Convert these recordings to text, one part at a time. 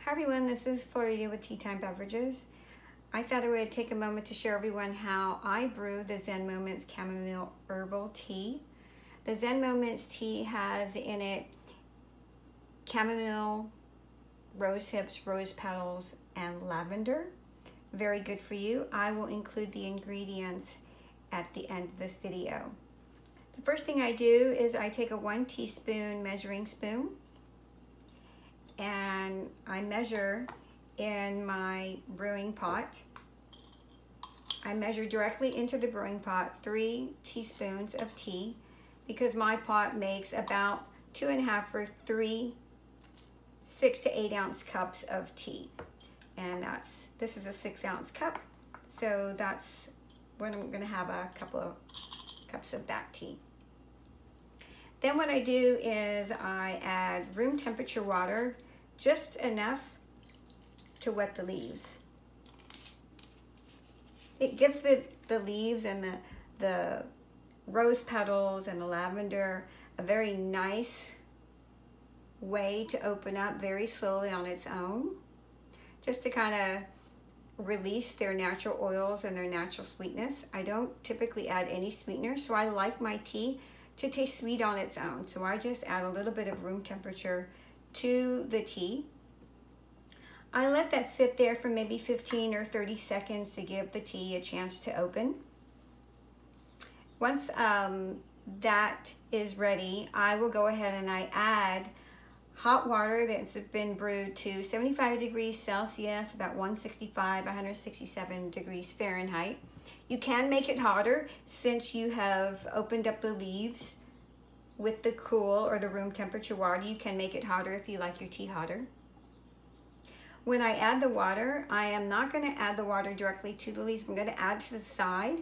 Hi everyone, this is Florida with Tea Time Beverages. I thought I would take a moment to share everyone how I brew the Zen Moments chamomile herbal tea. The Zen Moments tea has in it chamomile, rose hips, rose petals, and lavender. Very good for you. I will include the ingredients at the end of this video. The first thing I do is I take a 1 teaspoon measuring spoon and I measure in my brewing pot. I measure directly into the brewing pot 3 teaspoons of tea because my pot makes about 2.5 or 3 6 to 8 ounce cups of tea. And this is a 6 ounce cup, so that's when I'm gonna have a couple of cups of that tea. Then what I do is I add room temperature water, just enough to wet the leaves. It gives the leaves and the rose petals and the lavender a very nice way to open up very slowly on its own, just to kind of release their natural oils and their natural sweetness. I don't typically add any sweetener, so I like my tea to taste sweet on its own. So I just add a little bit of room temperature to the tea. I let that sit there for maybe 15 or 30 seconds to give the tea a chance to open. Once that is ready, I will go ahead and I add hot water that's been brewed to 75 degrees Celsius, about 165, 167 degrees Fahrenheit. You can make it hotter since you have opened up the leaves with the cool or the room temperature water. You can make it hotter if you like your tea hotter. When I add the water, I am not going to add the water directly to the leaves. I'm going to add to the side.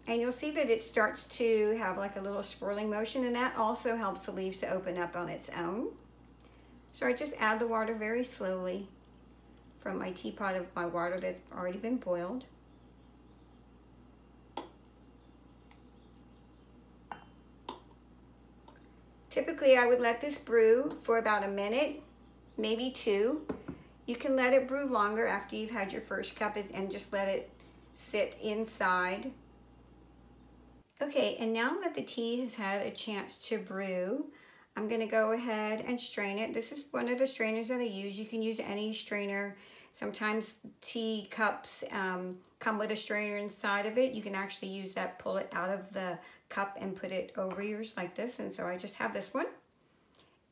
And you'll see that it starts to have like a little swirling motion, and that also helps the leaves to open up on its own. So I just add the water very slowly from my teapot of my water that's already been boiled. Typically, I would let this brew for about a minute, maybe 2. You can let it brew longer after you've had your first cup and just let it sit inside. Okay, and now that the tea has had a chance to brew, I'm going to go ahead and strain it. This is one of the strainers that I use. You can use any strainer. Sometimes tea cups come with a strainer inside of it. You can actually use that, pull it out of the cup and put it over yours like this. And so I just have this one.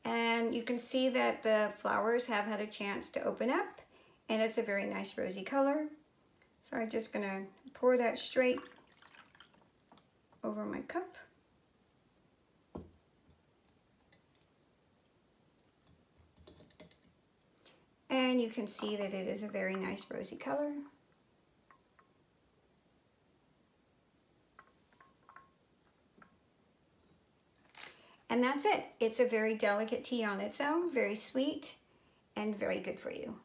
And you can see that the flowers have had a chance to open up, and it's a very nice rosy color. So I'm just going to pour that straight over my cup. And you can see that it is a very nice rosy color. And that's it. It's a very delicate tea on its own, very sweet and very good for you.